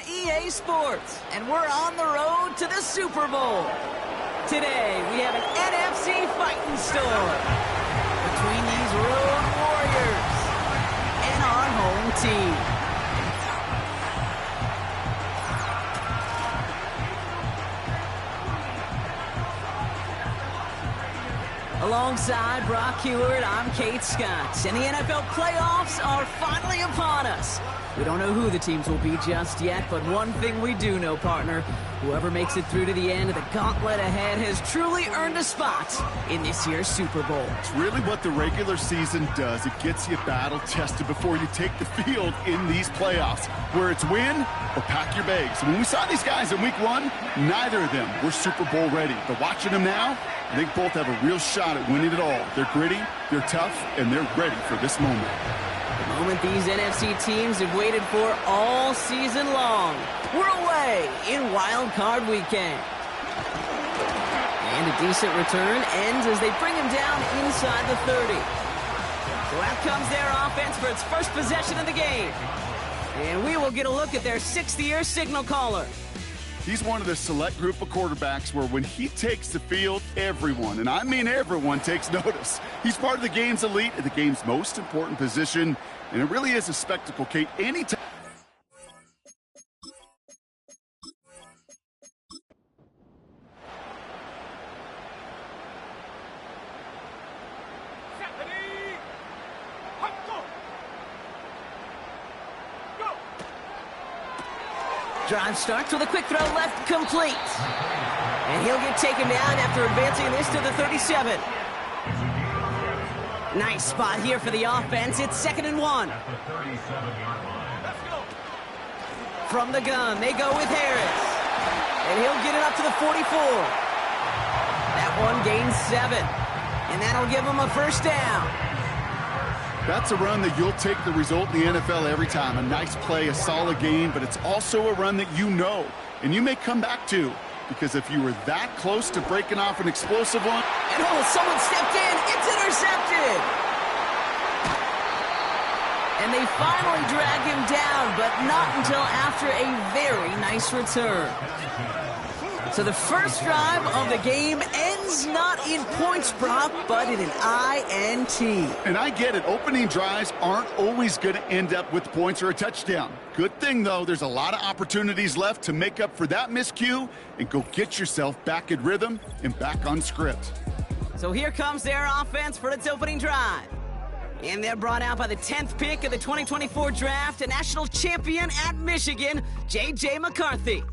EA Sports, and we're on the road to the Super Bowl. Today, we have an NFC fighting story between these road warriors and our home team. Alongside Brock Heward, I'm Kate Scott, and the NFL playoffs are finally upon us. We don't know who the teams will be just yet, but one thing we do know, partner, whoever makes it through to the end of the gauntlet ahead has truly earned a spot in this year's Super Bowl. It's really what the regular season does. It gets you battle-tested before you take the field in these playoffs, where it's win or pack your bags. When we saw these guys in Week 1, neither of them were Super Bowl ready. But watching them now, I think both have a real shot at winning it all. They're gritty, they're tough, and they're ready for this moment. The moment these NFC teams have waited for all season long. We're away in Wild Card Weekend. And a decent return ends as they bring him down inside the 30. So out comes their offense for its first possession of the game. And we will get a look at their sixth-year signal caller. He's one of the select group of quarterbacks where when he takes the field, everyone, and I mean everyone, takes notice. He's part of the game's elite at the game's most important position, and it really is a spectacle, Kate. Anytime. Drive starts with a quick throw left, complete. And he'll get taken down after advancing this to the 37. Nice spot here for the offense. It's 2nd and 1. From the gun, they go with Harris. And he'll get it up to the 44. That one gains 7. And that'll give him a first down. That's a run that you'll take the result in the NFL every time. A nice play, a solid game, but it's also a run that you know, and you may come back to, because if you were that close to breaking off an explosive one. And oh, someone stepped in. It's intercepted. And they finally drag him down, but not until after a very nice return. So the first drive of the game ends not in points, Brock, but in an INT. And I get it. Opening drives aren't always going to end up with points or a touchdown. Good thing, though, there's a lot of opportunities left to make up for that miscue and go get yourself back in rhythm and back on script. So here comes their offense for its opening drive. And they're brought out by the 10th pick of the 2024 draft, a national champion at Michigan, J.J. McCarthy.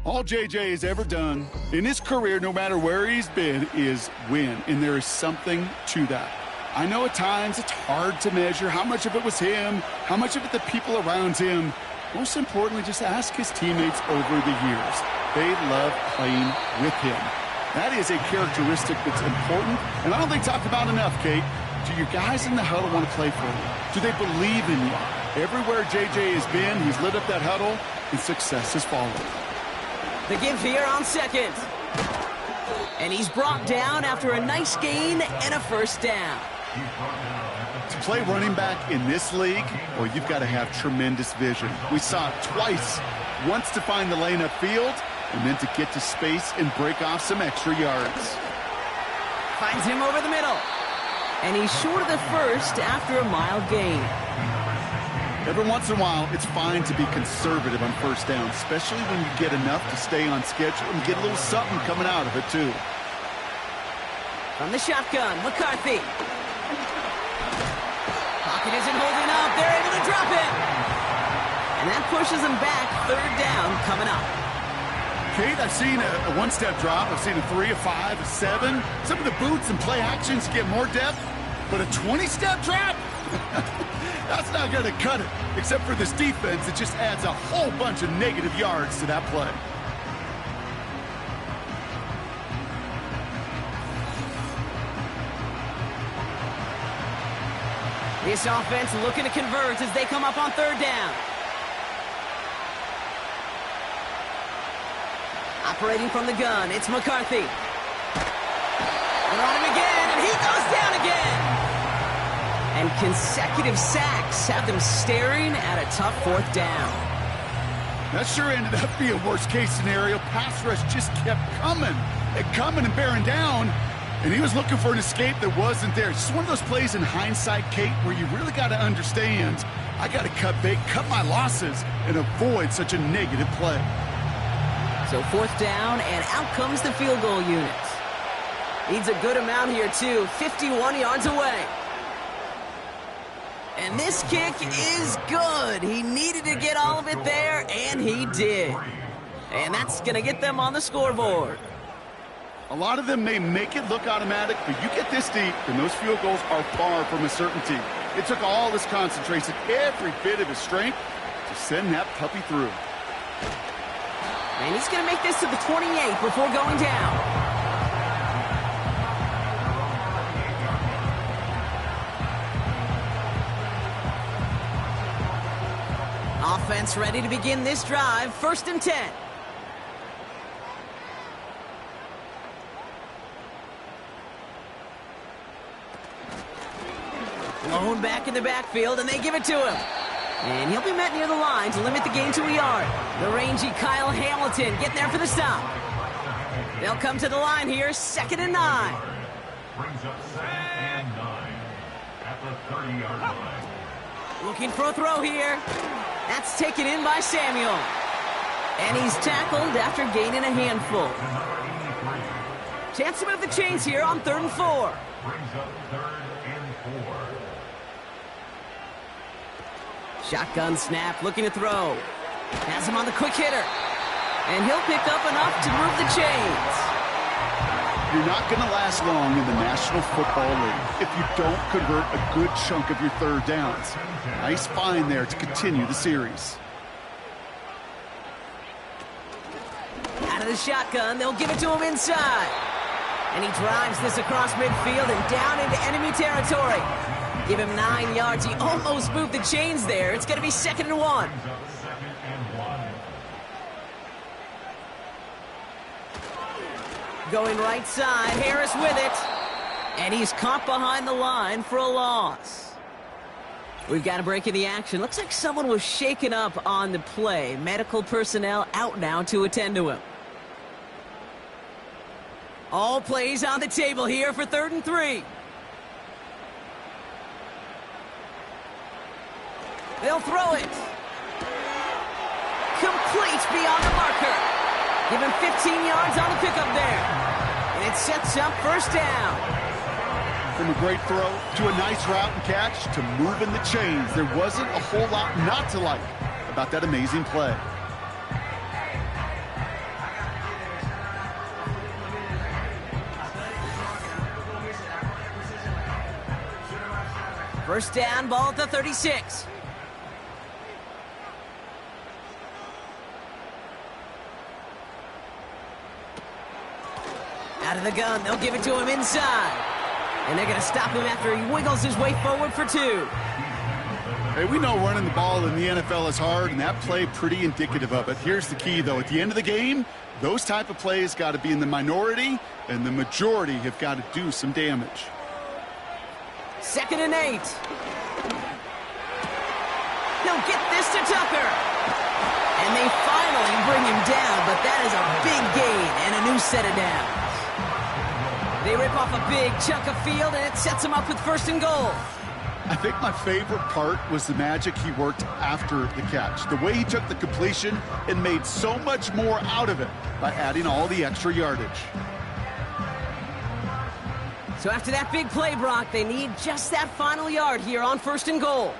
All J.J. has ever done in his career, no matter where he's been, is win. And there is something to that. I know at times it's hard to measure how much of it was him, how much of it the people around him. Most importantly, just ask his teammates over the years. They love playing with him. That is a characteristic that's important, and I don't think talked about enough, Kate. Do your guys in the huddle want to play for you? Do they believe in you? Everywhere J.J. has been, he's lit up that huddle, and success has followed. The give here on 2nd. And he's brought down after a nice gain and a first down. To play running back in this league, well, you've got to have tremendous vision. We saw it twice. Once to find the lane upfield, and then to get to space and break off some extra yards. Finds him over the middle. And he's short of the first after a mild gain. Every once in a while, it's fine to be conservative on first down, especially when you get enough to stay on schedule and get a little something coming out of it, too. From the shotgun, McCarthy. Pocket isn't holding up. They're able to drop it. And that pushes them back. 3rd down coming up. Kate, I've seen a one-step drop. I've seen a 3, a 5, a 7. Some of the boots and play actions get more depth, but a 20-step drop? That's not going to cut it. Except for this defense, it just adds a whole bunch of negative yards to that play. This offense looking to convert as they come up on 3rd down. Operating from the gun, it's McCarthy. They're on him again, and he goes down again. And consecutive sacks have them staring at a tough 4th down. That sure ended up being worst-case scenario. Pass rush just kept coming and bearing down, and he was looking for an escape that wasn't there. It's just one of those plays in hindsight, Kate, where you really got to understand, I got to cut bait, cut my losses, and avoid such a negative play. So 4th down, and out comes the field goal unit. Needs a good amount here, too. 51 yards away. And this kick is good. He needed to get all of it there, and he did. And that's going to get them on the scoreboard. A lot of them may make it look automatic, but you get this deep, and those field goals are far from a certainty. It took all his concentration, every bit of his strength, to send that puppy through. And he's going to make this to the 28 before going down. Offense ready to begin this drive. 1st and 10. Lone back in the backfield, and they give it to him. And he'll be met near the line to limit the gain to a yard. The rangy Kyle Hamilton getting there for the stop. They'll come to the line here, 2nd and 9. Brings up 2nd and 9 at the 30-yard line. Looking for a throw here. That's taken in by Samuel. And he's tackled after gaining a handful. Chance to move the chains here on 3rd and 4. Brings up 3rd and 4. Shotgun snap, looking to throw. Has him on the quick hitter. And he'll pick up enough to move the chains. You're not going to last long in the National Football League if you don't convert a good chunk of your 3rd downs. Nice find there to continue the series. Out of the shotgun, they'll give it to him inside. And he drives this across midfield and down into enemy territory. Give him 9 yards. He almost moved the chains there. It's going to be 2nd and 1. Going right side, Harris with it. And he's caught behind the line for a loss. We've got a break in the action. Looks like someone was shaken up on the play. Medical personnel out now to attend to him. All plays on the table here for 3rd and 3. They'll throw it. Complete beyond the marker. Give him 15 yards on the pickup there. And it sets up 1st down. From a great throw to a nice route and catch to moving the chains, there wasn't a whole lot not to like about that amazing play. First down, ball at the 36. Out of the gun, they'll give it to him inside. And they're going to stop him after he wiggles his way forward for 2. Hey, we know running the ball in the NFL is hard, and that play pretty indicative of it. Here's the key, though. At the end of the game, those type of plays got to be in the minority, and the majority have got to do some damage. 2nd and 8. He'll get this to Tucker. And they finally bring him down, but that is a big gain and a new set of downs. They rip off a big chunk of field, and it sets him up with 1st and goal. I think my favorite part was the magic he worked after the catch. The way he took the completion and made so much more out of it by adding all the extra yardage. So after that big play, Brock, they need just that final yard here on 1st and goal.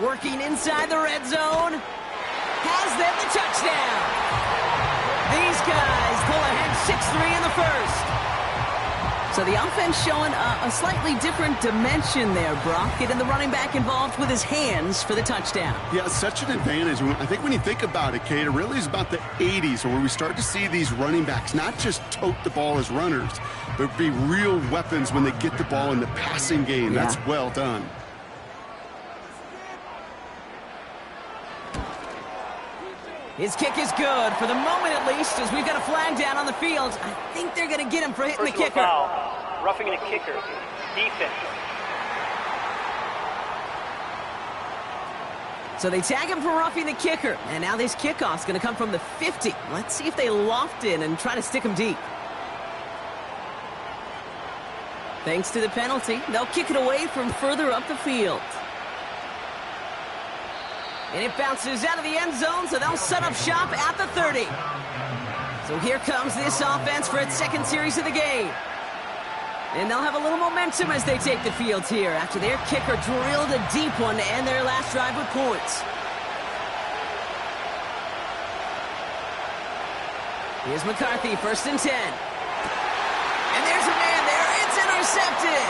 Working inside the red zone. Has them the touchdown. These guys pull ahead 6-3 in the 1st. So the offense showing a slightly different dimension there, Brock. Getting the running back involved with his hands for the touchdown. Yeah, such an advantage. I think when you think about it, Kate, it really is about the 80s where we start to see these running backs not just tote the ball as runners, but be real weapons when they get the ball in the passing game. Yeah. That's well done. His kick is good, for the moment at least, as we've got a flag down on the field. I think they're going to get him for hitting the kicker. Foul. Roughing the kicker. Defense. So they tag him for roughing the kicker, and now this kickoff's going to come from the 50. Let's see if they loft in and try to stick him deep. Thanks to the penalty, they'll kick it away from further up the field. And it bounces out of the end zone, so they'll set up shop at the 30. So here comes this offense for its second series of the game. And they'll have a little momentum as they take the field here after their kicker drilled a deep one to end their last drive with points. Here's McCarthy, 1st and 10. And there's a man there. It's intercepted.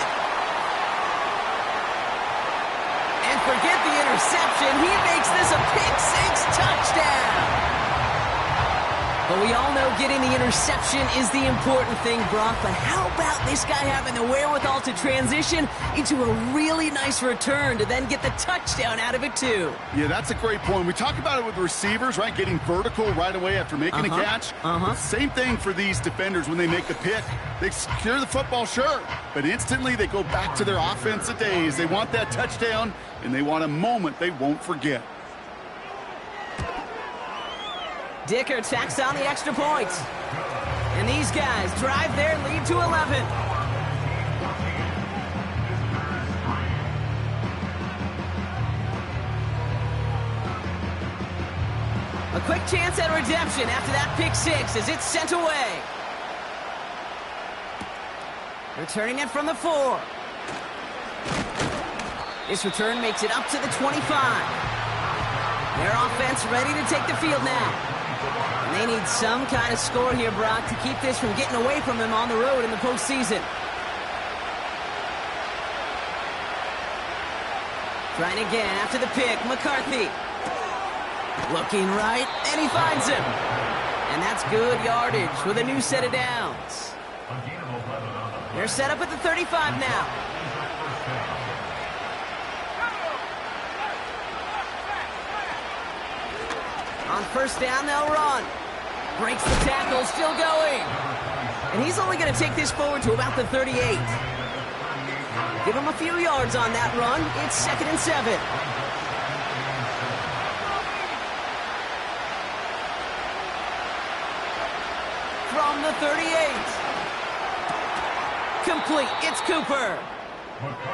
And forget the interception. He makes this a pick-6 touchdown. But we all know getting the interception is the important thing, Brock. But how about this guy having the wherewithal to transition into a really nice return to then get the touchdown out of it, too? Yeah, that's a great point. We talk about it with receivers, right? Getting vertical right away after making a catch. Same thing for these defenders when they make the pick. They secure the football, sure, but instantly they go back to their offensive days. They want that touchdown, and they want a moment they won't forget. Dicker tacks on the extra point. And these guys drive their lead to 11. A quick chance at redemption after that pick-6 as it's sent away. Returning it from the 4. This return makes it up to the 25. Their offense ready to take the field now. And they need some kind of score here, Brock, to keep this from getting away from them on the road in the postseason. Trying again after the pick, McCarthy. Looking right, and he finds him. And that's good yardage with a new set of downs. They're set up at the 35 now. On 1st down, they'll run. Breaks the tackle, still going. And he's only going to take this forward to about the 38. Give him a few yards on that run. It's 2nd and 7. From the 38. Complete. It's Cooper.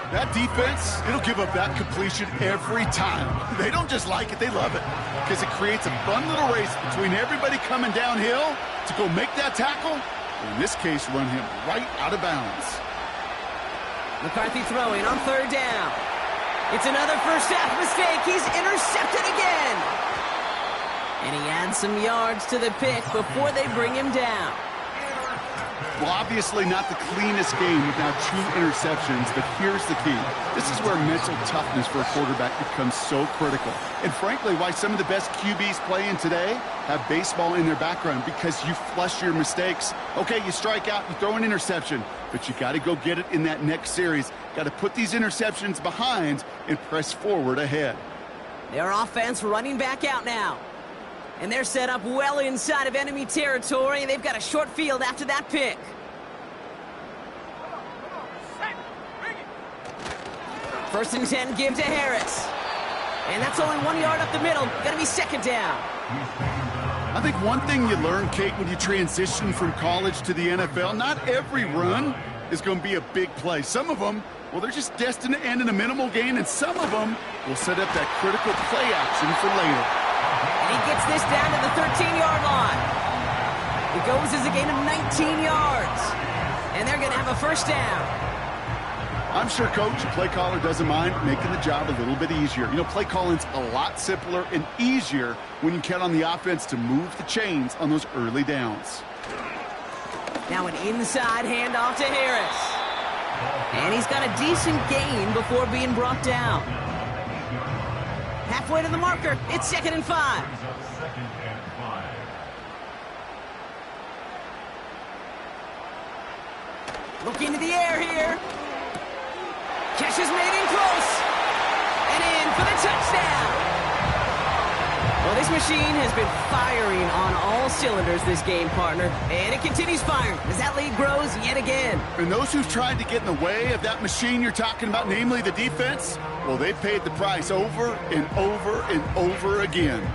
That defense, it'll give up that completion every time. They don't just like it, they love it. Because it creates a fun little race between everybody coming downhill to go make that tackle, or in this case, run him right out of bounds. McCarthy throwing on 3rd down. It's another first-half mistake. He's intercepted again. And he adds some yards to the pick before they bring him down. Well, obviously not the cleanest game without 2 interceptions, but here's the key. This is where mental toughness for a quarterback becomes so critical. And frankly, why some of the best QBs playing today have baseball in their background, because you flush your mistakes. Okay, you strike out, you throw an interception, but you got to go get it in that next series. Got to put these interceptions behind and press forward ahead. Their offense running back out now. And they're set up well inside of enemy territory. They've got a short field after that pick. First and 10, give to Harris. And that's only 1 yard up the middle. Gonna be 2nd down. I think one thing you learn, Kate, when you transition from college to the NFL, not every run is going to be a big play. Some of them, well, they're just destined to end in a minimal gain, and some of them will set up that critical play action for later. And he gets this down to the 13-yard line. It goes as a gain of 19 yards. And they're going to have a 1st down. I'm sure, Coach, the play caller doesn't mind making the job a little bit easier. You know, play calling's a lot simpler and easier when you count on the offense to move the chains on those early downs. Now an inside handoff to Harris. And he's got a decent gain before being brought down. Halfway to the marker. It's 2nd and 5. Looking to the air here. Catch is made in close. And in for the touchdown. Well, this This machine has been firing on all cylinders this game, partner. And it continues firing as that lead grows yet again. And those who've tried to get in the way of that machine you're talking about, namely the defense, well, they paid the price over and over and over again.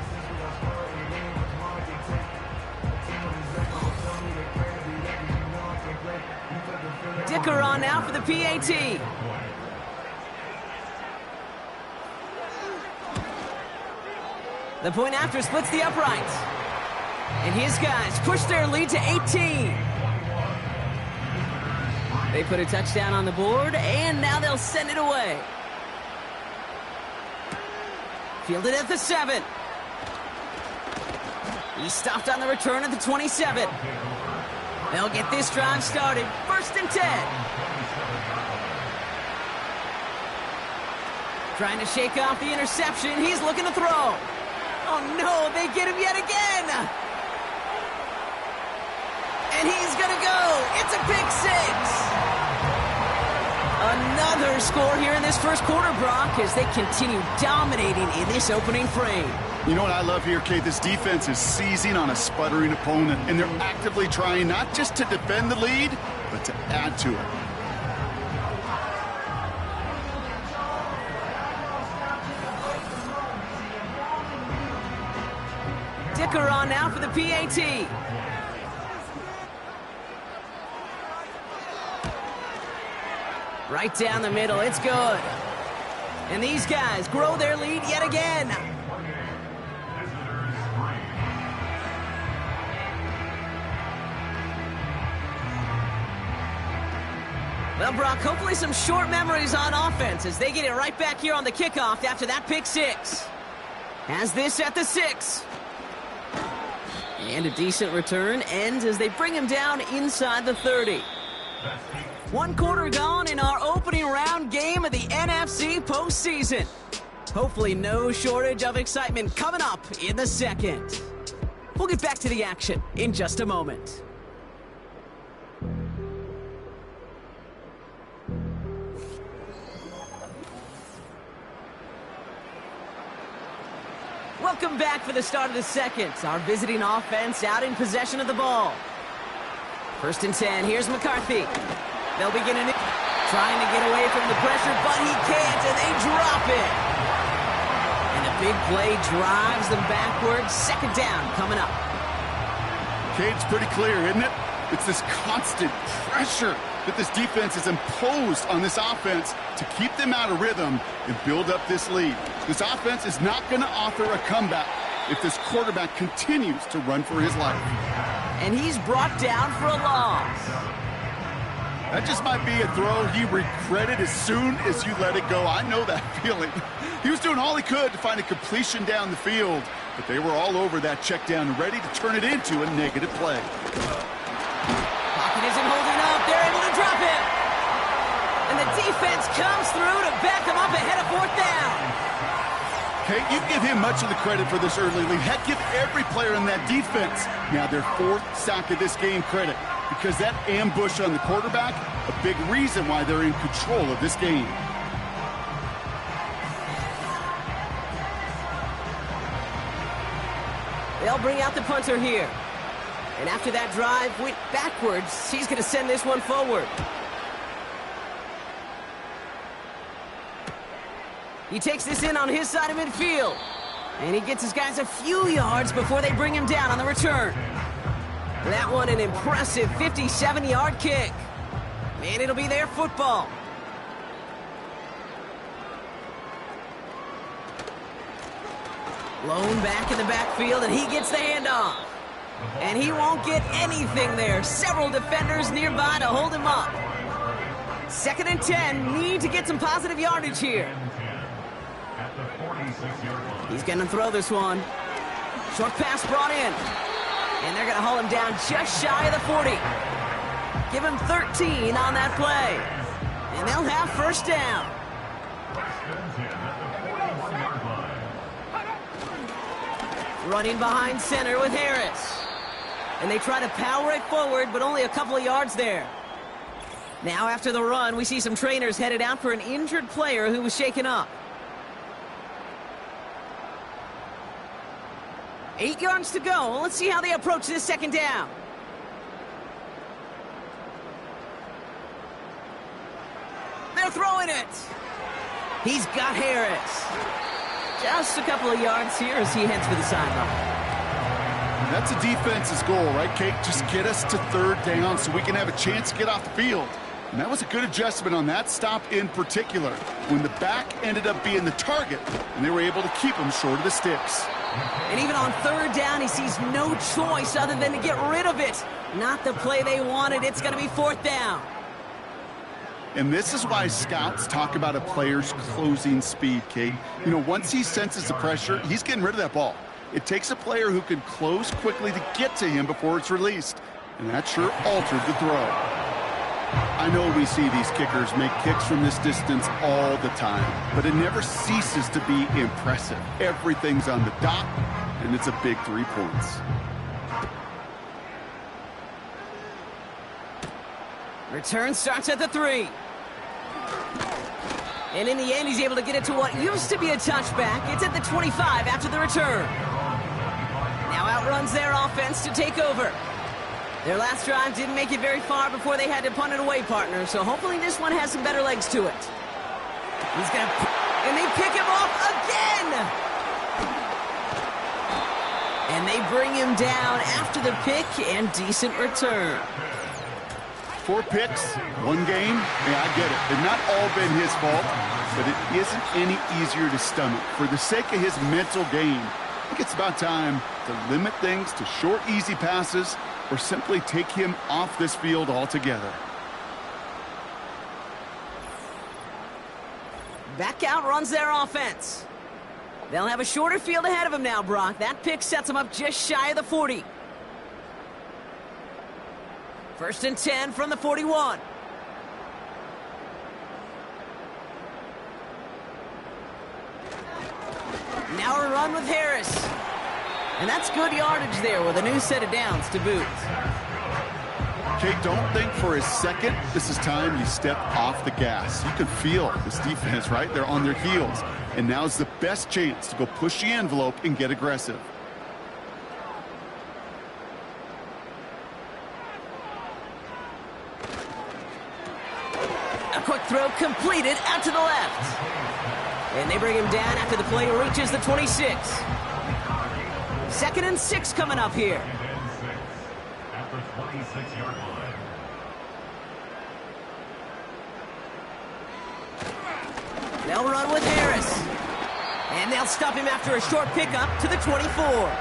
Dicker on now for the PAT. The point after splits the uprights. And his guys push their lead to 18. They put a touchdown on the board, and now they'll send it away. Fielded at the 7. He stopped on the return at the 27. They'll get this drive started. 1st and 10. Trying to shake off the interception. He's looking to throw. Oh, no, they get him yet again. And he's going to go. It's a pick 6. Another score here in this first quarter, Brock, as they continue dominating in this opening frame. You know what I love here, Kate? This defense is seizing on a sputtering opponent, and they're actively trying not just to defend the lead, but to add to it. Dicker on now for the PAT. Right down the middle, it's good. And these guys grow their lead yet again. Well, Brock, hopefully some short memories on offense as they get it right back here on the kickoff after that pick 6. Has this at the 6. And a decent return ends as they bring him down inside the 30. 1 quarter gone in our opening round game of the NFC postseason. Hopefully no shortage of excitement coming up in the second. We'll get back to the action in just a moment. Welcome back for the start of the second. Our visiting offense out in possession of the ball. 1st and 10. Here's McCarthy. They'll begin trying to get away from the pressure, but he can't, and they drop it. And a big play drives them backwards. 2nd down coming up. Kate, it's pretty clear, isn't it? It's this constant pressure that this defense has imposed on this offense to keep them out of rhythm and build up this lead. This offense is not going to author a comeback if this quarterback continues to run for his life. And he's brought down for a loss. That just might be a throw he regretted as soon as you let it go. I know that feeling. He was doing all he could to find a completion down the field, but they were all over that check down, ready to turn it into a negative play. Pocket isn't holding up. They're able to drop it. And the defense comes through to back them up ahead of 4th down. Kate, you give him much of the credit for this early lead. Heck, give every player in that defense now their 4th sack of this game credit, because that ambush on the quarterback, a big reason why they're in control of this game. They'll bring out the punter here. And after that drive went backwards, he's going to send this one forward. He takes this in on his side of midfield. And he gets his guys a few yards before they bring him down on the return. That one an impressive 57-yard kick. And it'll be their football. Lone back in the backfield, and he gets the handoff. And he won't get anything there. Several defenders nearby to hold him up. 2nd and 10. Need to get some positive yardage here. He's going to throw this one. Short pass brought in. And they're going to haul him down just shy of the 40. Give him 13 on that play. And they'll have 1st down. Running behind center with Harris. And they try to power it forward, but only a couple of yards there. Now after the run, we see some trainers headed out for an injured player who was shaken up. 8 yards to go. Let's see how they approach this second down. They're throwing it. He's got Harris. Just a couple of yards here as he heads for the sideline. That's a defense's goal, right, Kate? Just get us to third down so we can have a chance to get off the field. And that was a good adjustment on that stop in particular, when the back ended up being the target, and they were able to keep him short of the sticks. And even on third down, he sees no choice other than to get rid of it. Not the play they wanted. It's going to be fourth down. And this is why scouts talk about a player's closing speed, Kate. You know, once he senses the pressure, he's getting rid of that ball. It takes a player who can close quickly to get to him before it's released. And that sure altered the throw. I know we see these kickers make kicks from this distance all the time, but it never ceases to be impressive. Everything's on the dot, and it's a big 3 points. Return starts at the 3. And in the end, he's able to get it to what used to be a touchback. It's at the 25 after the return. Now outruns their offense to take over. Their last drive didn't make it very far before they had to punt it away, partner. So hopefully this one has some better legs to it. He's going to... And they pick him off again! And they bring him down after the pick and decent return. 4 picks, 1 game. Yeah, I get it. They've not all been his fault, but it isn't any easier to stomach. For the sake of his mental game, I think it's about time to limit things to short, easy passes or simply take him off this field altogether. Back out runs their offense. They'll have a shorter field ahead of them now, Brock. That pick sets them up just shy of the 40. First and 10 from the 41. Now a run with Harris. And that's good yardage there with a new set of downs to boot. Kate, don't think for a second this is time you step off the gas. You can feel this defense, right? They're on their heels. And now's the best chance to go push the envelope and get aggressive. A quick throw completed out to the left. And they bring him down after the play reaches the 26. Second and 6 coming up here. At the 26-yard line. They'll run with Harris. And they'll stop him after a short pickup to the 24.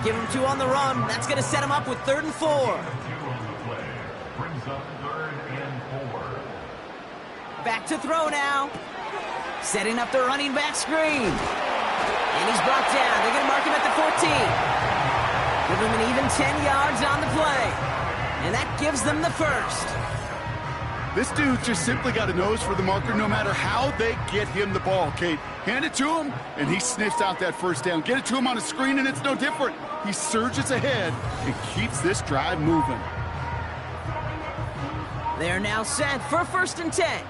Give him 2 on the run. That's going to set him up with 3rd and 4. 2 on the play. Brings up 3rd and 4. Back to throw now. Setting up the running back screen. And he's brought down. They're going to mark him at the 14. Give him an even 10 yards on the play. And that gives them the first. This dude just simply got a nose for the marker no matter how they get him the ball, Kate. Hand it to him, and he sniffs out that first down. Get it to him on a screen, and it's no different. He surges ahead and keeps this drive moving. They're now set for 1st and 10.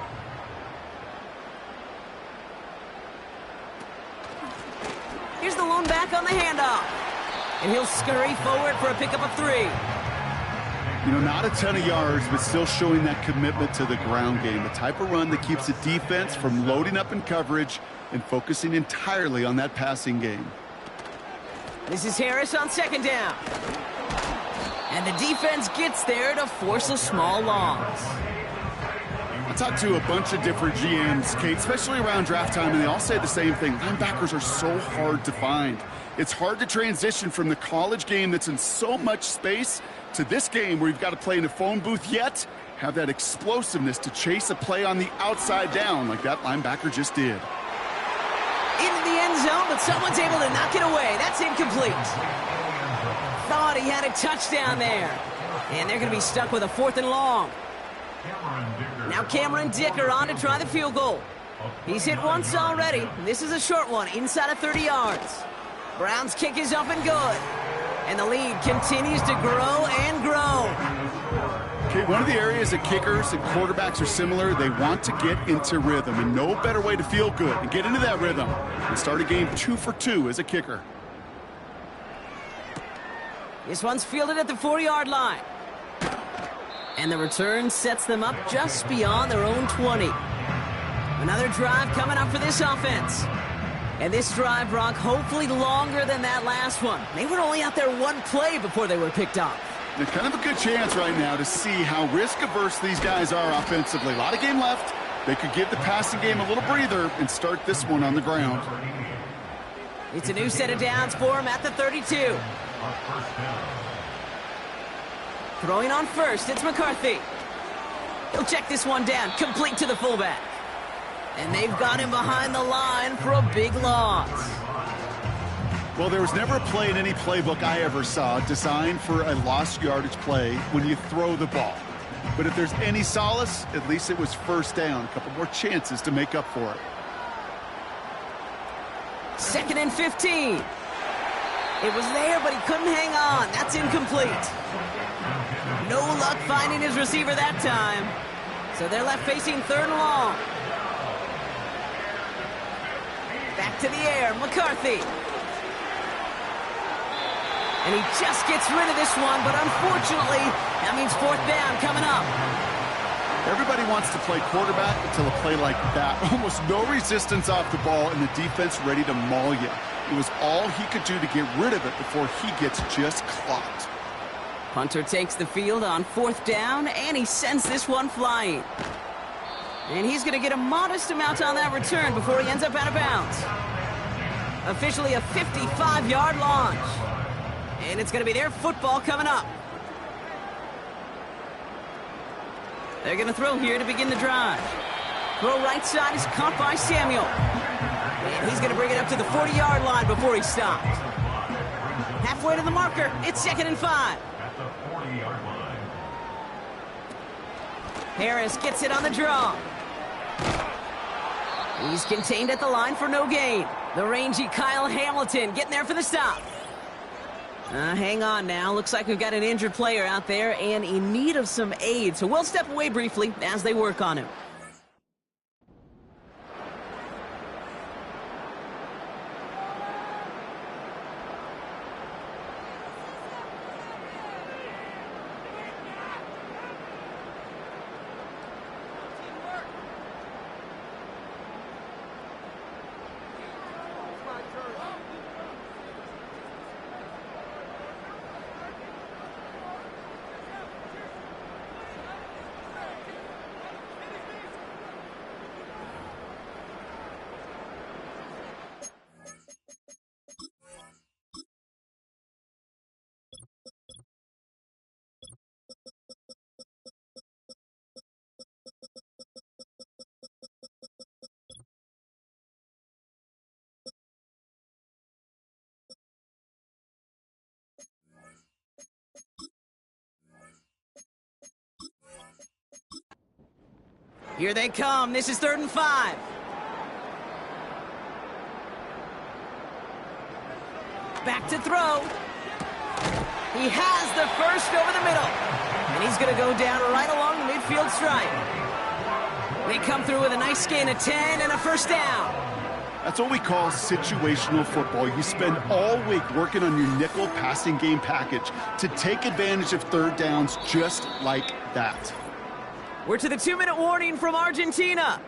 Here's the lone back on the handoff. And he'll scurry forward for a pickup of 3. You know, not a ton of yards, but still showing that commitment to the ground game. The type of run that keeps the defense from loading up in coverage and focusing entirely on that passing game. This is Harris on 2nd down. And the defense gets there to force a small loss. I talked to a bunch of different GMs, Kate, especially around draft time, and they all say the same thing. Linebackers are so hard to find. It's hard to transition from the college game that's in so much space to this game where you've got to play in a phone booth, yet have that explosiveness to chase a play on the outside down like that linebacker just did. Into the end zone, but someone's able to knock it away. That's incomplete. Thought he had a touchdown there. And they're going to be stuck with a 4th and long. Now Cameron Dicker on to try the field goal. He's hit once already. This is a short one, inside of 30 yards. Brown's kick is up and good. And the lead continues to grow and grow. Okay, one of the areas that kickers and quarterbacks are similar, they want to get into rhythm. And no better way to feel good and get into that rhythm and start a game 2 for 2 as a kicker. This one's fielded at the 4-yard line. And the return sets them up just beyond their own 20. Another drive coming up for this offense. And this drive, Brock, hopefully longer than that last one. They were only out there one play before they were picked off. There's kind of a good chance right now to see how risk-averse these guys are offensively. A lot of game left. They could give the passing game a little breather and start this one on the ground. It's a new set of downs for him at the 32. Throwing on first, it's McCarthy. He'll check this one down, complete to the fullback. And they've got him behind the line for a big loss. Well, there was never a play in any playbook I ever saw designed for a lost yardage play when you throw the ball. But if there's any solace, at least it was first down. A couple more chances to make up for it. 2nd and 15. It was there, but he couldn't hang on. That's incomplete. No luck finding his receiver that time. So they're left facing 3rd and long. Back to the air, McCarthy. And he just gets rid of this one, but unfortunately, that means 4th down coming up. Everybody wants to play quarterback until a play like that. Almost no resistance off the ball and the defense ready to maul you. It was all he could do to get rid of it before he gets just clocked. Hunter takes the field on 4th down, and he sends this one flying. And he's going to get a modest amount on that return before he ends up out of bounds. Officially a 55-yard launch. And it's going to be their football coming up. They're going to throw here to begin the drive. Throw right side is caught by Samuel. And he's going to bring it up to the 40-yard line before he stopped. Halfway to the marker, it's 2nd and 5. At the 40-yard line. Harris gets it on the draw. He's contained at the line for no gain. The rangy Kyle Hamilton getting there for the stop. Hang on now. Looks like we've got an injured player out there and in need of some aid. So we'll step away briefly as they work on him. Here they come. This is 3rd and 5. Back to throw. He has the first over the middle. And he's going to go down right along the midfield stripe. They come through with a nice gain of 10 and a first down. That's what we call situational football. You spend all week working on your nickel passing game package to take advantage of 3rd downs just like that. We're to the 2-minute warning from Argentina.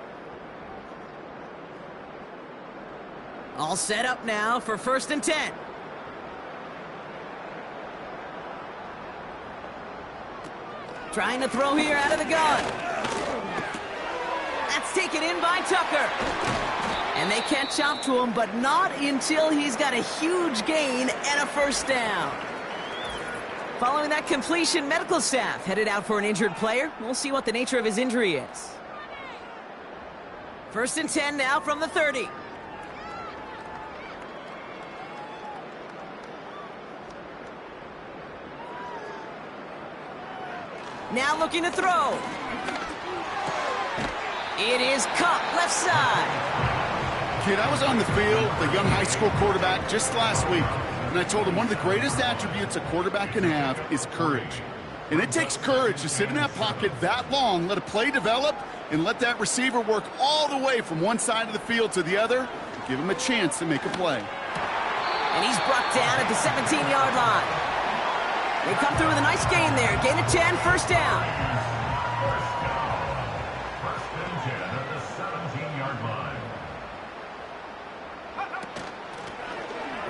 All set up now for 1st and 10. Trying to throw here out of the gun. That's taken in by Tucker. And they catch up to him, but not until he's got a huge gain and a first down. Following that completion, medical staff headed out for an injured player. We'll see what the nature of his injury is. 1st and 10 now from the 30. Now looking to throw. It is caught left side. Kid, I was on the field, the young high school quarterback, just last week. And I told him one of the greatest attributes a quarterback can have is courage. And it takes courage to sit in that pocket that long, let a play develop, and let that receiver work all the way from one side of the field to the other, give him a chance to make a play. And he's brought down at the 17-yard line. They come through with a nice gain there. Gain of 10, first down. First and 10 at the 17-yard line.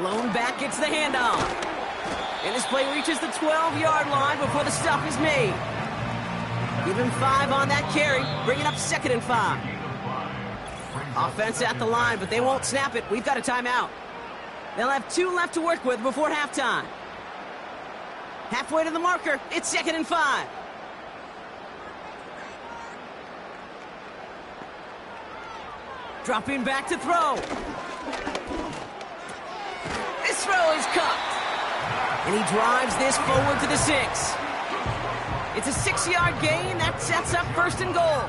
Lone back gets the handoff. And this play reaches the 12-yard line before the stop is made. Give him 5 on that carry, bringing up 2nd and 5. Offense at the line, but they won't snap it. We've got a timeout. They'll have 2 left to work with before halftime. Halfway to the marker, it's 2nd and 5. Dropping back to throw. This throw is caught. And he drives this forward to the 6. It's a 6-yard gain. That sets up 1st and goal.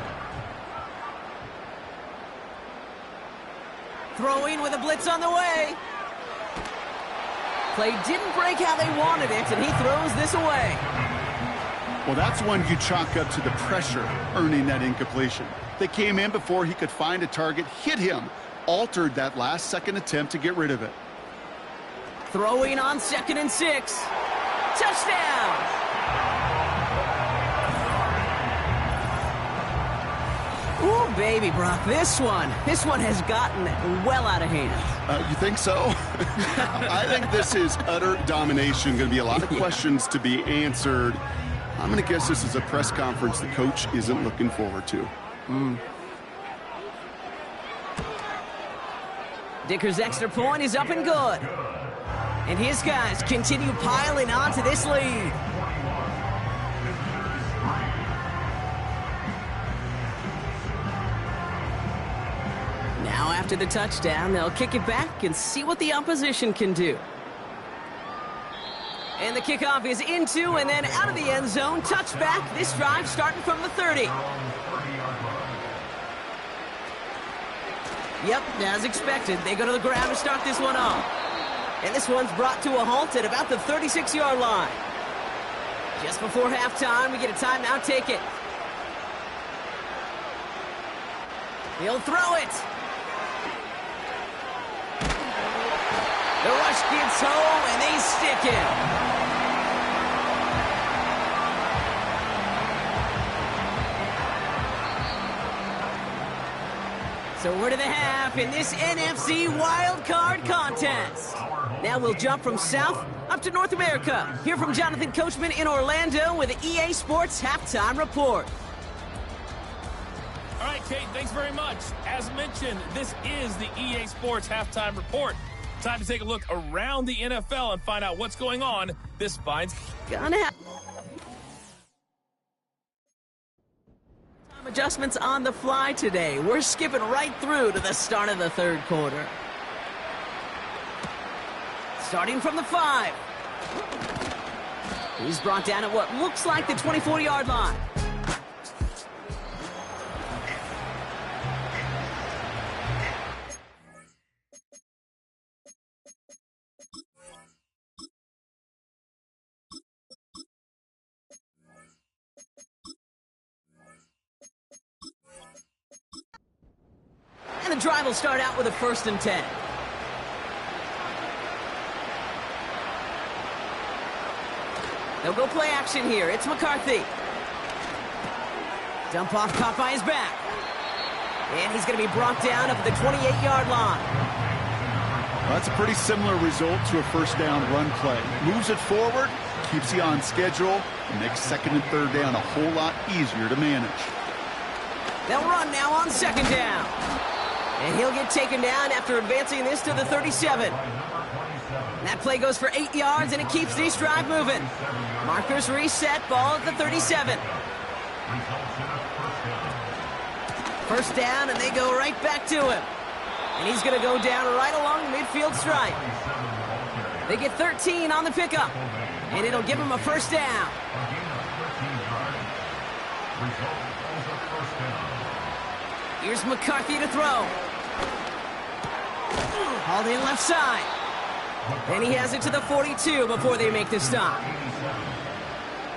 Throwing with a blitz on the way. Play didn't break how they wanted it, and he throws this away. Well, that's one you chalk up to the pressure earning that incompletion. They came in before he could find a target, hit him, altered that last-second attempt to get rid of it. Throwing on 2nd and 6. Touchdown! Ooh, baby, Brock, this one has gotten well out of hand. You think so? I think this is utter domination. Going to be a lot of questions to be answered. I'm going to guess this is a press conference the coach isn't looking forward to. Dicker's extra point is up and good. And his guys continue piling on to this lead. Now after the touchdown, they'll kick it back and see what the opposition can do. And the kickoff is into and then out of the end zone. Touchback. This drive starting from the 30. Yep, as expected, they go to the ground to start this one off. And this one's brought to a halt at about the 36-yard line. Just before halftime, we get a timeout. Take it. He'll throw it. The rush gets home, and they stick him. So we're to the half in this NFC wildcard contest. Now we'll jump from South up to North America. Hear from Jonathan Coachman in Orlando with the EA Sports Halftime Report. All right, Kate, thanks very much. As mentioned, this is the EA Sports Halftime Report. Time to take a look around the NFL and find out what's going on this fine. Gonna have time adjustments on the fly today. We're skipping right through to the start of the 3rd quarter. Starting from the 5. He's brought down at what looks like the 24-yard line. And the drive will start out with a 1st and 10. They'll go play action here. It's McCarthy. Dump off caught by his back. And he's going to be brought down up at the 28-yard line. Well, that's a pretty similar result to a 1st down run play. Moves it forward, keeps you on schedule, and makes 2nd and 3rd down a whole lot easier to manage. They'll run now on 2nd down. And he'll get taken down after advancing this to the 37. That play goes for 8 yards, and it keeps this drive moving. Markers reset, ball at the 37. 1st down, and they go right back to him. And he's going to go down right along the midfield stripe. They get 13 on the pickup, and it'll give him a 1st down. Here's McCarthy to throw. Hauled in left side. And he has it to the 42 before they make the stop.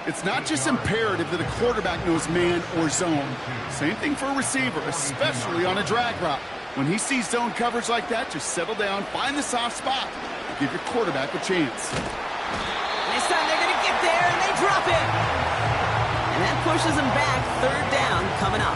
It's not just imperative that a quarterback knows man or zone. Same thing for a receiver, especially on a drag route. When he sees zone coverage like that, just settle down, find the soft spot, and give your quarterback a chance. This time they're going to get there, and they drop it. And that pushes them back. Third down coming up.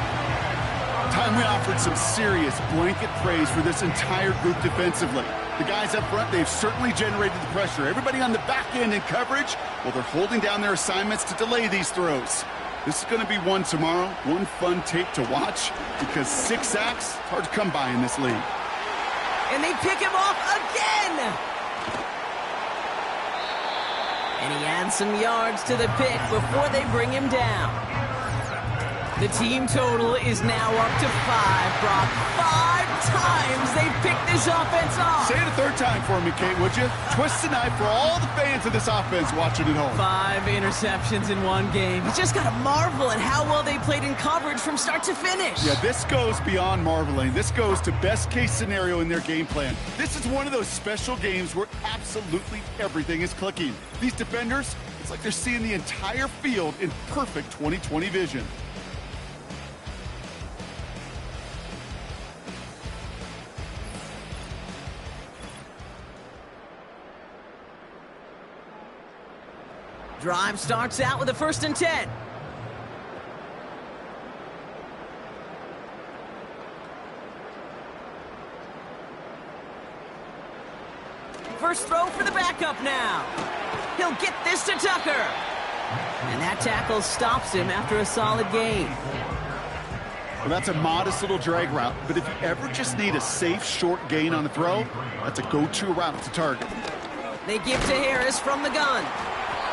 Time we offered some serious blanket praise for this entire group defensively. The guys up front, they've certainly generated the pressure. Everybody on the back end in coverage, well, they're holding down their assignments to delay these throws. This is going to be one tomorrow, one fun tape to watch, because 6 sacks, hard to come by in this league. And they pick him off again. And he adds some yards to the pick before they bring him down. The team total is now up to 5, Brock. 5 times they've picked this offense off. Say it a third time for me, Kate, would you? Twist the knife for all the fans of this offense watching at home. 5 interceptions in one game. You just got to marvel at how well they played in coverage from start to finish. Yeah, this goes beyond marveling. This goes to best case scenario in their game plan. This is one of those special games where absolutely everything is clicking. These defenders, it's like they're seeing the entire field in perfect 20/20 vision. Drive starts out with a 1st and 10. First throw for the backup now. He'll get this to Tucker. And that tackle stops him after a solid gain. Well, that's a modest little drag route, but if you ever just need a safe, short gain on the throw, that's a go-to route to target. They give to Harris from the gun.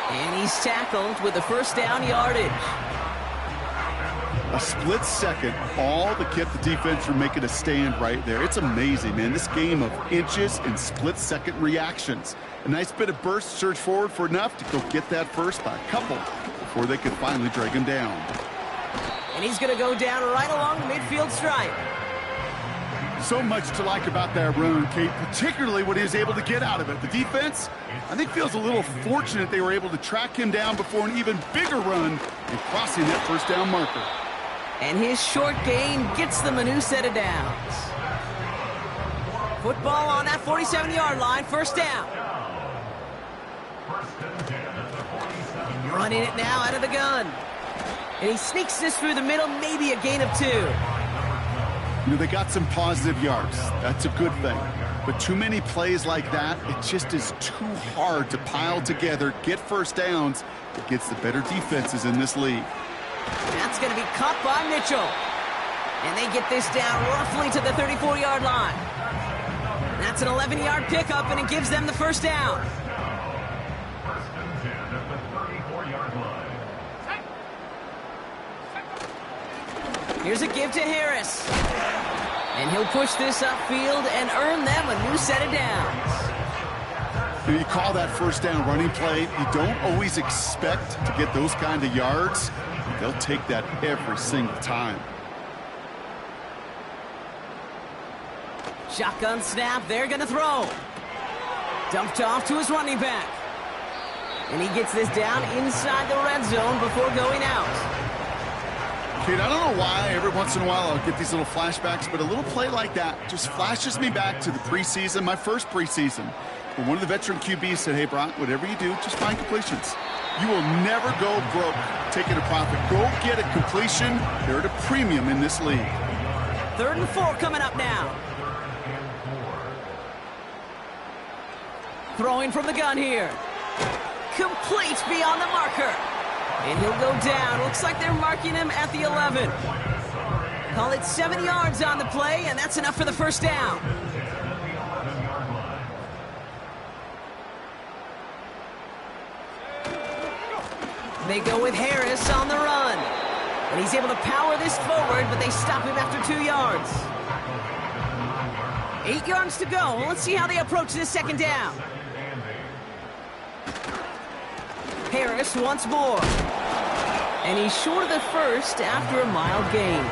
And he's tackled with the 1st down yardage. A split second, all that kept the defense from making a stand right there. It's amazing, man. This game of inches and split-second reactions. A nice bit of burst, surge forward for enough to go get that first by a couple before they could finally drag him down. And he's going to go down right along the midfield stripe. So much to like about that run, Kate, particularly what he was able to get out of it. The defense, I think, feels a little fortunate they were able to track him down before an even bigger run and crossing that 1st down marker. And his short gain gets them a new set of downs. Football on that 47-yard line, 1st down. Running it now out of the gun. And he sneaks this through the middle, maybe a gain of 2. You know, they got some positive yards. That's a good thing. But too many plays like that, it just is too hard to pile together, get 1st downs against the better defenses in this league. That's going to be caught by Mitchell. And they get this down roughly to the 34-yard line. That's an 11-yard pickup, and it gives them the 1st down. Here's a give to Harris. And he'll push this upfield and earn them a new set of downs. You call that 1st down running play. You don't always expect to get those kind of yards. They'll take that every single time. Shotgun snap, they're going to throw. Dumped off to his running back. And he gets this down inside the red zone before going out. Kate, I don't know why every once in a while I'll get these little flashbacks, but a little play like that just flashes me back to the preseason, my first preseason. When one of the veteran QBs said, hey, Brock, whatever you do, just find completions. You will never go broke taking a profit. Go get a completion. They're at a premium in this league. 3rd and 4 coming up now. Throwing from the gun here. Complete beyond the marker. And he'll go down. Looks like they're marking him at the 11. Call it 7 yards on the play, and that's enough for the 1st down. They go with Harris on the run. And he's able to power this forward, but they stop him after 2 yards. 8 yards to go. Let's see how they approach this 2nd down. Harris once more. And he's short of the 1st after a mild gain.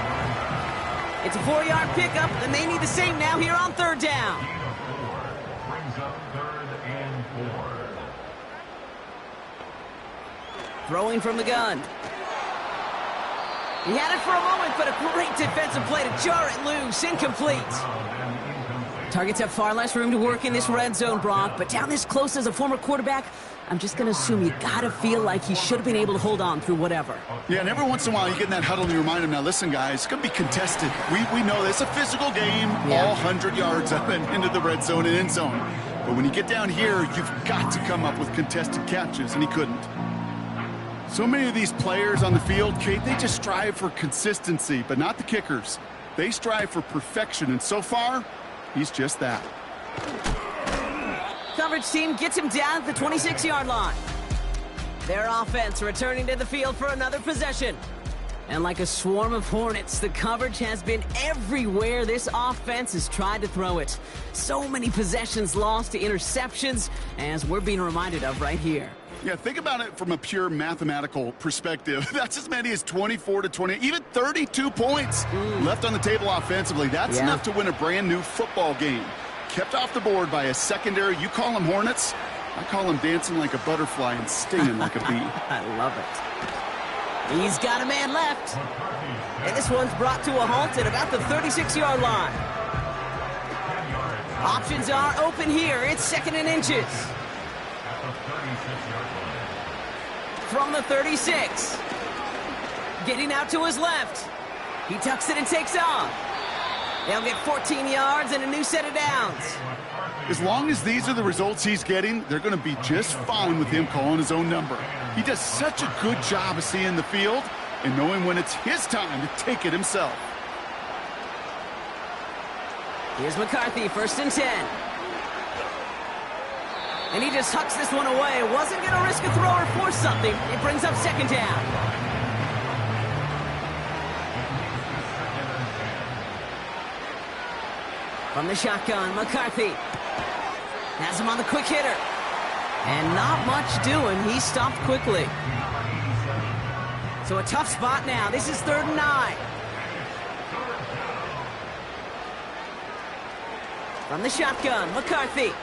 It's a 4-yard pickup, and they need the same now here on 3rd down. Brings up 3rd and 4. Throwing from the gun. He had it for a moment, but a great defensive play to jar it loose. Incomplete. Targets have far less room to work in this red zone, Brock, but down this close as a former quarterback, I'm just going to assume you got to feel like he should have been able to hold on through whatever. Yeah, and every once in a while you get in that huddle and you remind him, now listen, guys, it's going to be contested. We know this. It's a physical game, all 100 yards up and into the red zone and end zone. But when you get down here, you've got to come up with contested catches, and he couldn't. So many of these players on the field, Kate, they just strive for consistency, but not the kickers. They strive for perfection, and so far, he's just that. Coverage team gets him down at the 26-yard line. Their offense returning to the field for another possession. And like a swarm of hornets, the coverage has been everywhere this offense has tried to throw it. So many possessions lost to interceptions, as we're being reminded of right here. Yeah, think about it from a pure mathematical perspective. That's as many as 24 to 20, even 32 points left on the table offensively. That's enough to win a brand new football game. Kept off the board by a secondary. You call them hornets, I call them dancing like a butterfly and stinging like a bee. I love it. He's got a man left. And this one's brought to a halt at about the 36-yard line. Options are open here. It's 2nd and inches. From the 36. Getting out to his left. He tucks it and takes off. They'll get 14 yards and a new set of downs. As long as these are the results he's getting, they're going to be just fine with him calling his own number. He does such a good job of seeing the field and knowing when it's his time to take it himself. Here's McCarthy, 1st and 10. And he just hucks this one away. Wasn't going to risk a throw or force something. It brings up 2nd down. From the shotgun, McCarthy has him on the quick hitter. And not much doing. He stopped quickly. So a tough spot now. This is 3rd and 9. From the shotgun, McCarthy.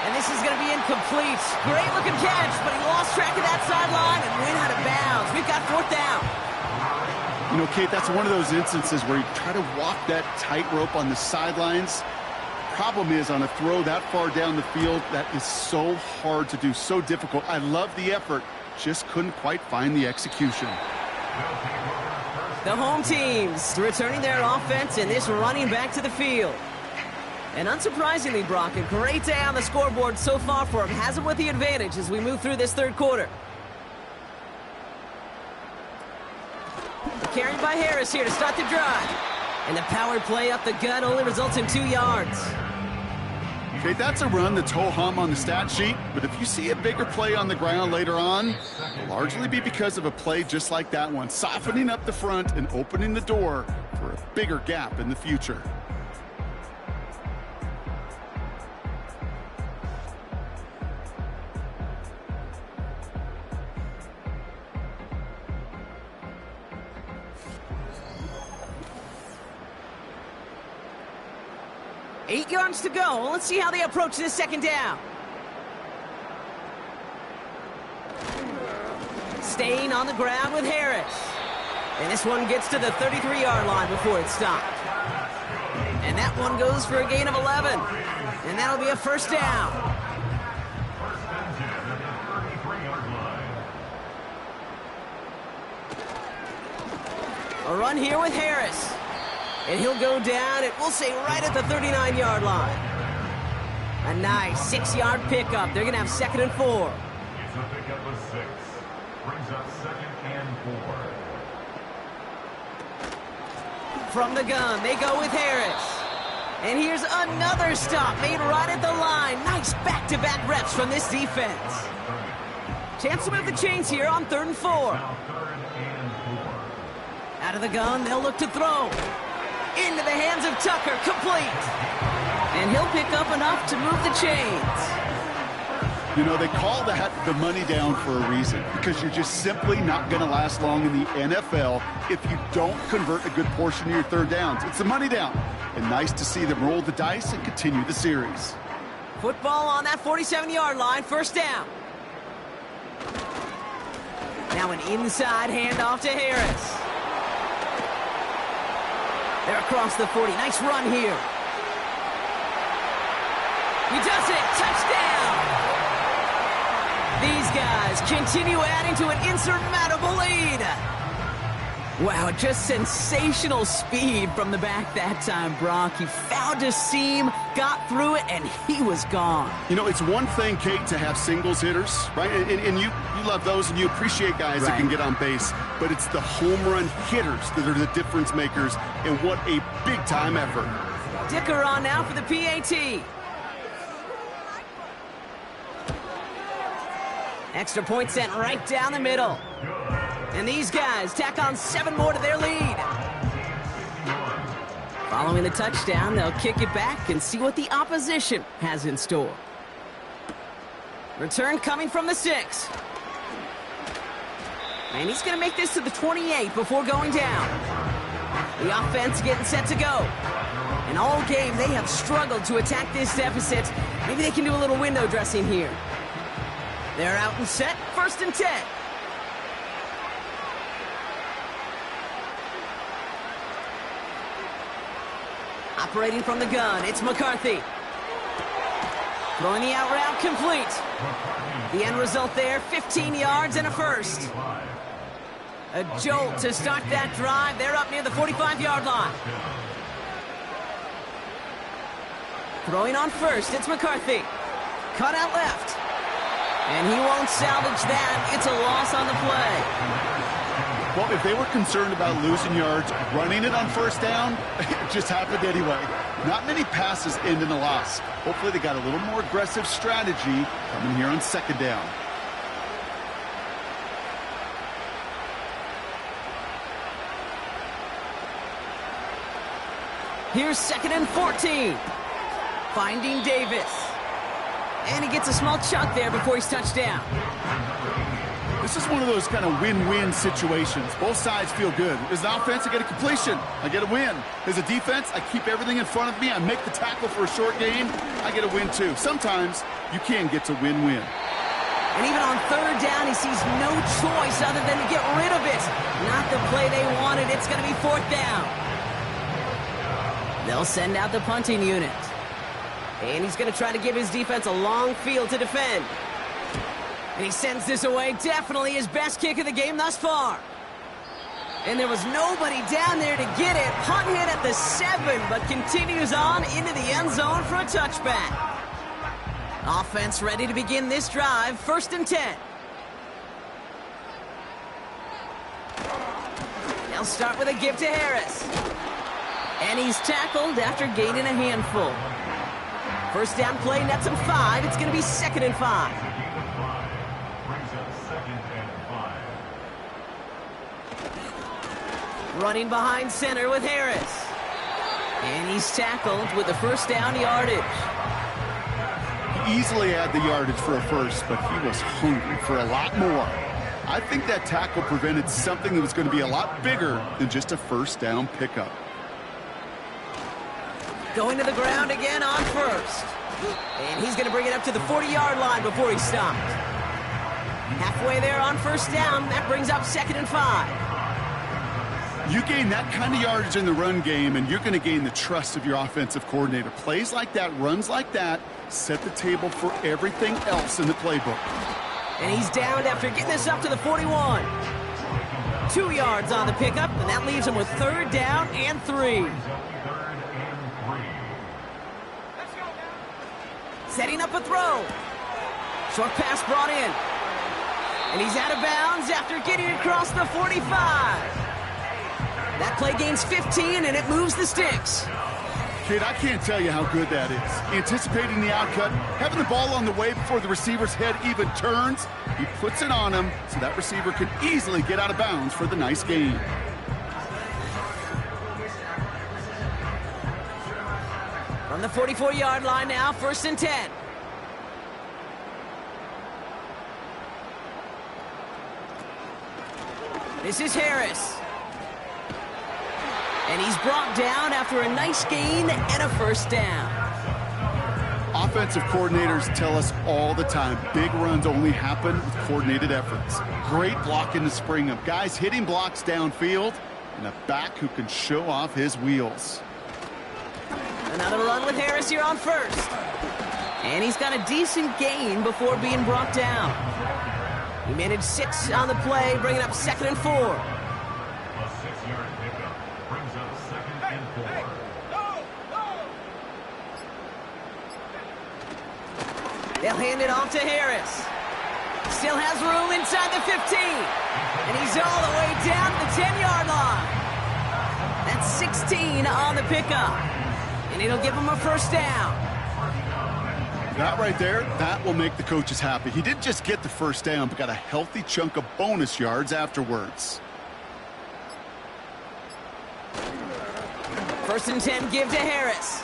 And this is going to be incomplete. Great looking catch, but he lost track of that sideline and went out of bounds. We've got 4th down. You know, Kate, that's one of those instances where you try to walk that tightrope on the sidelines. Problem is, on a throw that far down the field, that is so hard to do, so difficult. I love the effort, just couldn't quite find the execution. The home teams returning their offense and this running back to the field. And unsurprisingly, Brock, a great day on the scoreboard so far for him. Has him with the advantage as we move through this 3rd quarter. Carried by Harris here to start the drive. And the power play up the gut only results in 2 yards. Okay, that's a run that's ho-hum on the stat sheet, but if you see a bigger play on the ground later on, it'll largely be because of a play just like that one, softening up the front and opening the door for a bigger gap in the future. Eight yards to go. Let's see how they approach this 2nd down. Staying on the ground with Harris. And this one gets to the 33-yard line before it's stopped. And that one goes for a gain of 11. And that'll be a 1st down. A run here with Harris. And he'll go down, and we'll say right at the 39-yard line. A nice 6-yard pickup. They're going to have 2nd and 4. It's a pickup of 6. Brings up 2nd and 4. From the gun, they go with Harris. And here's another stop made right at the line. Nice back-to-back reps from this defense. Chance to move the chains here on 3rd and 4. Now 3rd and 4. Out of the gun, they'll look to throw. Into the hands of Tucker, complete. And he'll pick up enough to move the chains. You know, they call that the money down for a reason, because you're just simply not going to last long in the NFL if you don't convert a good portion of your 3rd downs. It's the money down. And nice to see them roll the dice and continue the series. Football on that 47-yard line, 1st down. Now an inside handoff to Harris. They're across the 40. Nice run here. He does it. Touchdown. These guys continue adding to an insurmountable lead. Wow, just sensational speed from the back that time, Brock. He found a seam, got through it, and he was gone. You know, it's one thing, Kate, to have singles hitters, right? And you love those, and you appreciate guys that can get on base. But it's the home run hitters that are the difference makers, and what a big-time effort. Dicker on now for the PAT. Extra point sent right down the middle. And these guys tack on 7 more to their lead. Following the touchdown, they'll kick it back and see what the opposition has in store. Return coming from the 6. And he's going to make this to the 28 before going down. The offense getting set to go. And all game, they have struggled to attack this deficit. Maybe they can do a little window dressing here. They're out and set, 1st and 10. Operating from the gun, it's McCarthy. Throwing the out route complete. The end result there, 15 yards and a first. A jolt to start that drive. They're up near the 45-yard line. Throwing on first, it's McCarthy. Cut out left. And he won't salvage that. It's a loss on the play. Well, if they were concerned about losing yards, running it on 1st down, it just happened anyway. Not many passes end in a loss. Hopefully they got a little more aggressive strategy coming here on 2nd down. Here's 2nd and 14. Finding Davis. And he gets a small chunk there before he's touched down. This is one of those kind of win-win situations. Both sides feel good. As an offense, I get a completion. I get a win. As a defense, I keep everything in front of me. I make the tackle for a short gain. I get a win, too. Sometimes you can get to win-win. And even on 3rd down, he sees no choice other than to get rid of it. Not the play they wanted. It's going to be 4th down. They'll send out the punting unit. And he's going to try to give his defense a long field to defend. And he sends this away. Definitely his best kick of the game thus far. And there was nobody down there to get it. Punt hit at the 7, but continues on into the end zone for a touchback. Offense ready to begin this drive. 1st and 10. They'll start with a give to Harris. And he's tackled after gaining a handful. 1st down play nets him 5. It's going to be 2nd and 5. Running behind center with Harris. And he's tackled with the 1st down yardage. He easily had the yardage for a first, but he was hungry for a lot more. I think that tackle prevented something that was going to be a lot bigger than just a 1st down pickup. Going to the ground again on 1st. And he's going to bring it up to the 40-yard line before he stopped. Halfway there on 1st down. That brings up 2nd and 5. You gain that kind of yardage in the run game, and you're going to gain the trust of your offensive coordinator. Plays like that, runs like that, set the table for everything else in the playbook. And he's downed after getting this up to the 41. 2 yards on the pickup, and that leaves him with 3rd down and 3. Setting up a throw. Short pass brought in. And he's out of bounds after getting across the 45. That play gains 15, and it moves the sticks. Kid, I can't tell you how good that is. Anticipating the outcut, having the ball on the way before the receiver's head even turns, he puts it on him so that receiver can easily get out of bounds for the nice gain. From the 44-yard line now, 1st and 10. This is Harris. And he's brought down after a nice gain and a 1st down. Offensive coordinators tell us all the time, big runs only happen with coordinated efforts. Great blocking to spring them. Guys hitting blocks downfield, and a back who can show off his wheels. Another run with Harris here on 1st. And he's got a decent gain before being brought down. He managed 6 on the play, bringing up 2nd and 4. A 6-yard pickup brings up 2nd and 4. They'll hand it off to Harris. Still has room inside the 15. And he's all the way down to the 10-yard line. That's 16 on the pickup. And it'll give him a 1st down. That right there, that will make the coaches happy. He didn't just get the 1st down, but got a healthy chunk of bonus yards afterwards. 1st and 10 give to Harris.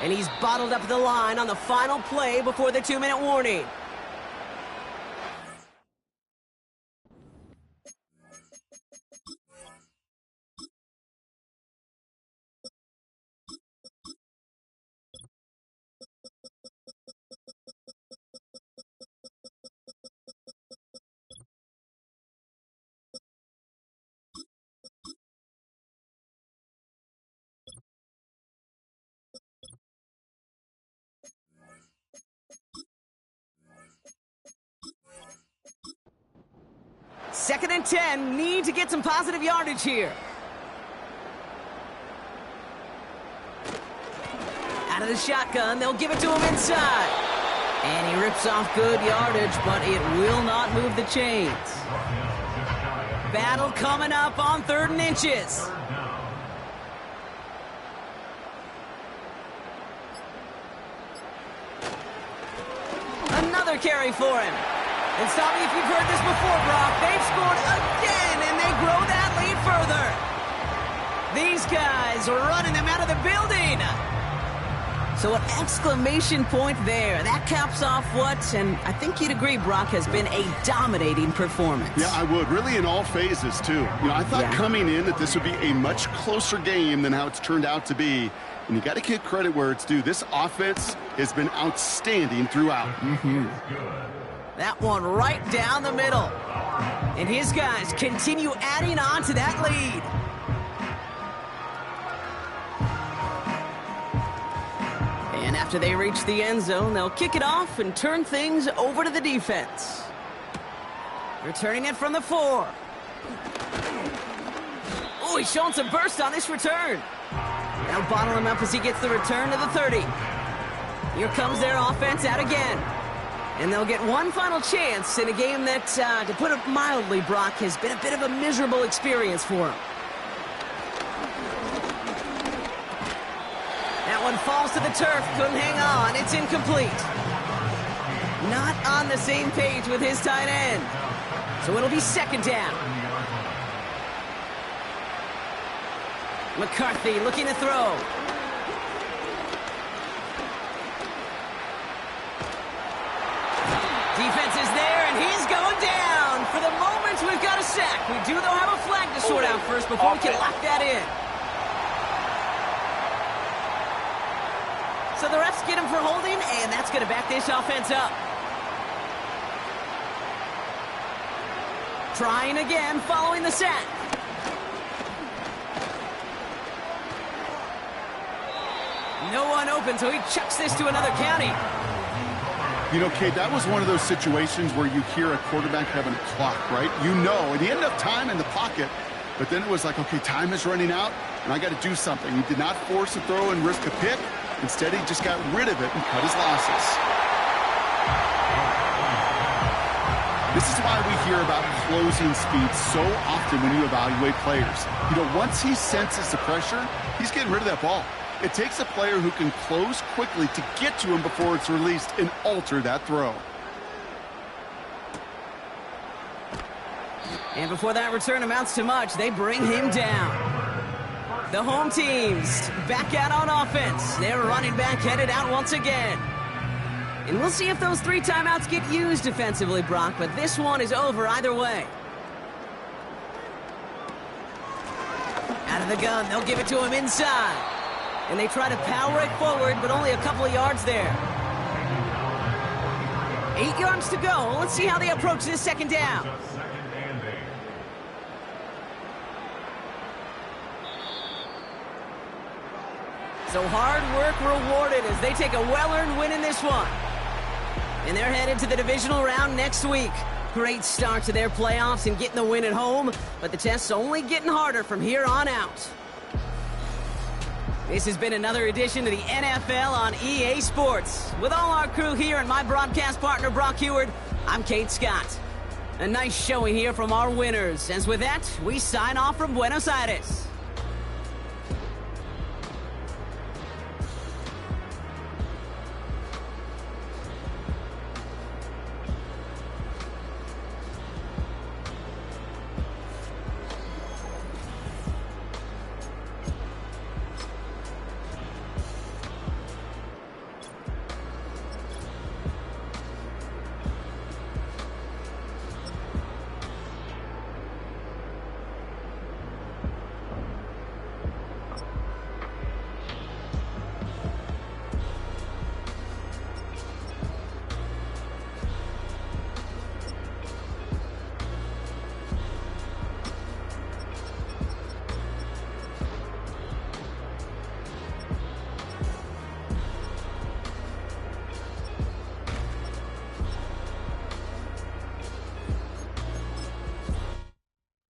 And he's bottled up the line on the final play before the 2-minute warning. Second and 10, need to get some positive yardage here. Out of the shotgun, they'll give it to him inside. And he rips off good yardage, but it will not move the chains. Battle coming up on 3rd and inches. Another carry for him. And stop me if you've heard this before, Brock. They've scored again, and they grow that lead further. These guys are running them out of the building. So an exclamation point there. That caps off what, and I think you'd agree, Brock, has been a dominating performance. Yeah, I would. Really in all phases, too. I thought coming in that this would be a much closer game than how it's turned out to be. And you got to give credit where it's due. This offense has been outstanding throughout. That one right down the middle. And his guys continue adding on to that lead. And after they reach the end zone, they'll kick it off and turn things over to the defense. Returning it from the 4. Oh, he's showing some burst on this return. They'll bottle him up as he gets the return to the 30. Here comes their offense out again. And they'll get one final chance in a game that, to put it mildly, Brock, has been a bit of a miserable experience for him. That one falls to the turf, couldn't hang on, it's incomplete. Not on the same page with his tight end. So it'll be 2nd down. McCarthy looking to throw. Defense is there, and he's going down. For the moment, we've got a sack. We do, though, have a flag to sort out first before we can lock that in. So the refs get him for holding, and that's going to back this offense up. Trying again following the sack. No one open, so he chucks this to another county. You know, Kate, that was one of those situations where you hear a quarterback having a clock, right? You know, and he had enough time in the pocket, but then it was like, okay, time is running out, and I got to do something. He did not force a throw and risk a pick. Instead, he just got rid of it and cut his losses. This is why we hear about closing speed so often when you evaluate players. You know, once he senses the pressure, he's getting rid of that ball. It takes a player who can close quickly to get to him before it's released and alter that throw. And before that return amounts to much, they bring him down. The home teams back out on offense. Their running back headed out once again. And we'll see if those 3 timeouts get used defensively, Brock, but this one is over either way. Out of the gun, they'll give it to him inside. And they try to power it forward, but only a couple of yards there. 8 yards to go. Let's see how they approach this 2nd down. So hard work rewarded as they take a well-earned win in this one. And they're headed to the divisional round next week. Great start to their playoffs and getting the win at home, but the test's only getting harder from here on out. This has been another edition of the NFL on EA Sports. With all our crew here and my broadcast partner, Brock Heward, I'm Kate Scott. A nice showing here from our winners. As with that, we sign off from Buenos Aires.